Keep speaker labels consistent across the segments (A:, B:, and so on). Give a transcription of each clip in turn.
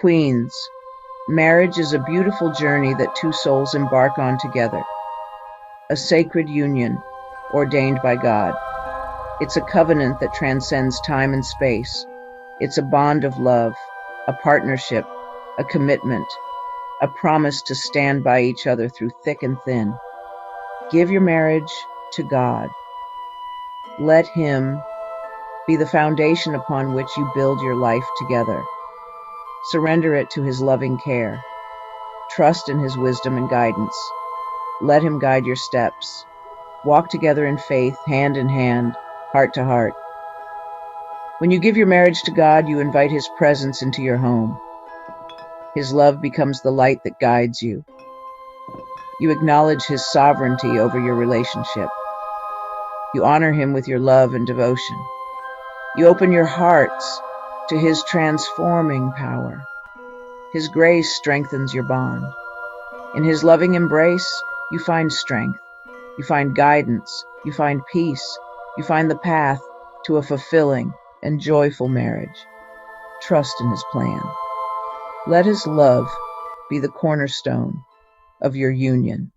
A: Queens, marriage is a beautiful journey that two souls embark on together, a sacred union ordained by God. It's a covenant that transcends time and space. It's a bond of love, a partnership, a commitment, a promise to stand by each other through thick and thin. Give your marriage to God. Let Him be the foundation upon which you build your life together. Surrender it to His loving care. Trust in His wisdom and guidance. Let Him guide your steps. Walk together in faith, hand in hand, heart to heart. When you give your marriage to God, you invite His presence into your home. His love becomes the light that guides you. You acknowledge His sovereignty over your relationship. You honor Him with your love and devotion. You open your hearts to His transforming power. His grace strengthens your bond. In His loving embrace, you find strength. You find guidance. You find peace. You find the path to a fulfilling and joyful marriage. Trust in His plan. Let His love be the cornerstone of your union.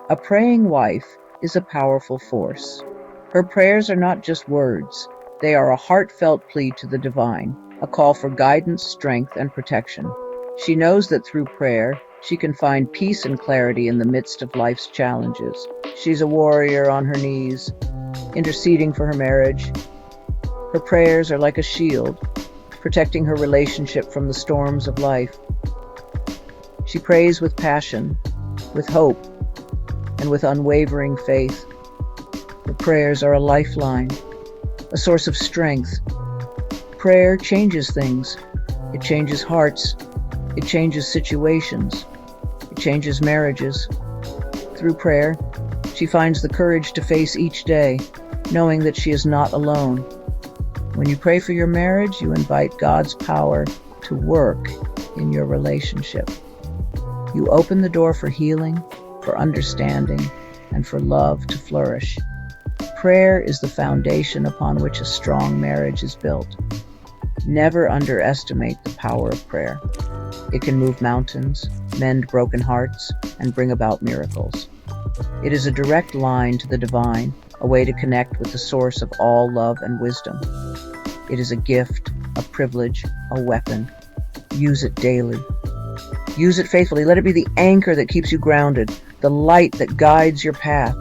A: A praying wife is a powerful force. Her prayers are not just words. They are a heartfelt plea to the divine, a call for guidance, strength, and protection. She knows that through prayer, she can find peace and clarity in the midst of life's challenges. She's a warrior on her knees, interceding for her marriage. Her prayers are like a shield, protecting her relationship from the storms of life. She prays with passion, with hope, and with unwavering faith. Her prayers are a lifeline, a source of strength. Prayer changes things. It changes hearts. It changes situations. It changes marriages. Through prayer, she finds the courage to face each day, knowing that she is not alone. When you pray for your marriage, you invite God's power to work in your relationship. You open the door for healing, for understanding, and for love to flourish. Prayer is the foundation upon which a strong marriage is built. Never underestimate the power of prayer. It can move mountains, mend broken hearts, and bring about miracles. It is a direct line to the divine, a way to connect with the source of all love and wisdom. It is a gift, a privilege, a weapon. Use it daily. Use it faithfully. Let it be the anchor that keeps you grounded, the light that guides your path,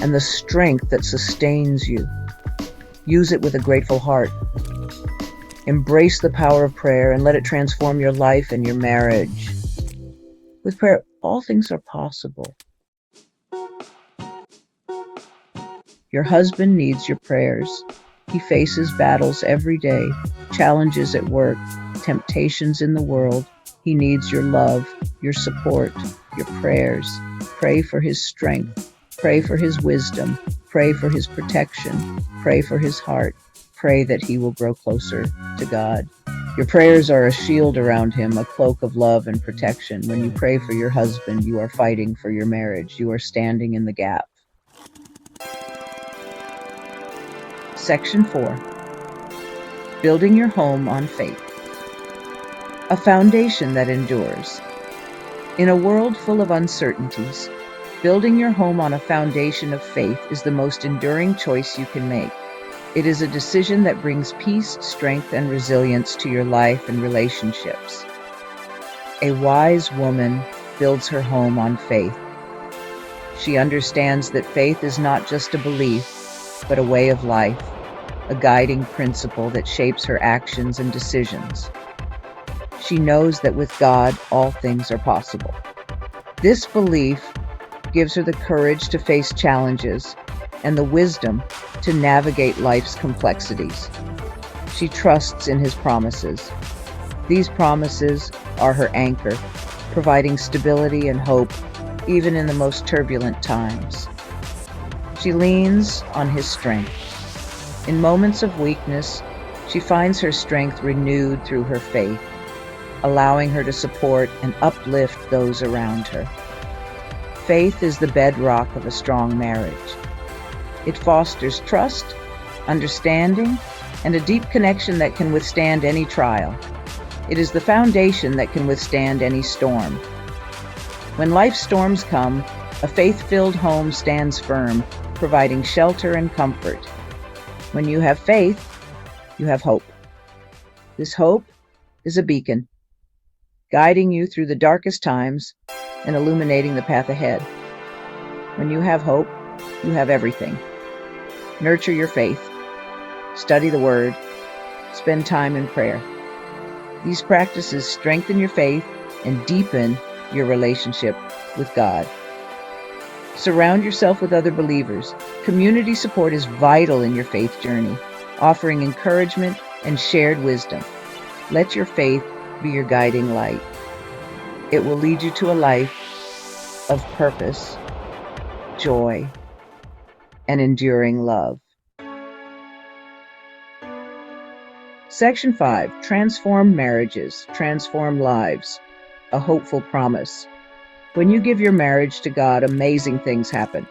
A: and the strength that sustains you. Use it with a grateful heart. Embrace the power of prayer and let it transform your life and your marriage. With prayer, all things are possible. Your husband needs your prayers. He faces battles every day, challenges at work, temptations in the world. He needs your love, your support, your prayers. Pray for his strength. Pray for his wisdom. Pray for his protection. Pray for his heart. Pray that he will grow closer to God. Your prayers are a shield around him, a cloak of love and protection. When you pray for your husband, you are fighting for your marriage. You are standing in the gap. Section 4. Building your home on faith. A foundation that endures. In a world full of uncertainties, building your home on a foundation of faith is the most enduring choice you can make. It is a decision that brings peace, strength, and resilience to your life and relationships. A wise woman builds her home on faith. She understands that faith is not just a belief, but a way of life, a guiding principle that shapes her actions and decisions. She knows that with God, all things are possible. This belief gives her the courage to face challenges and the wisdom to navigate life's complexities. She trusts in His promises. These promises are her anchor, providing stability and hope even in the most turbulent times. She leans on His strength. In moments of weakness, she finds her strength renewed through her faith, allowing her to support and uplift those around her. Faith is the bedrock of a strong marriage. It fosters trust, understanding, and a deep connection that can withstand any trial. It is the foundation that can withstand any storm. When life's storms come, a faith-filled home stands firm, providing shelter and comfort. When you have faith, you have hope. This hope is a beacon, guiding you through the darkest times and illuminating the path ahead. When you have hope, you have everything. Nurture your faith. Study the Word. Spend time in prayer. These practices strengthen your faith and deepen your relationship with God. Surround yourself with other believers. Community support is vital in your faith journey, offering encouragement and shared wisdom. Let your faith be your guiding light. It will lead you to a life of purpose, joy, and enduring love. Section 5. Transform marriages, transform lives. A hopeful promise. When you give your marriage to God, amazing things happen.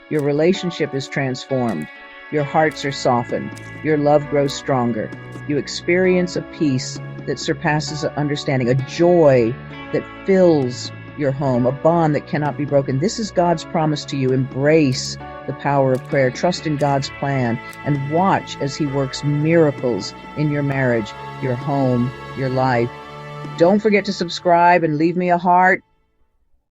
A: Your relationship is transformed. Your hearts are softened. Your love grows stronger. You experience a peace that surpasses understanding, a joy that fills your home, a bond that cannot be broken. This is God's promise to you. Embrace the power of prayer. Trust in God's plan and watch as He works miracles in your marriage, your home, your life. Don't forget to subscribe and leave me a heart.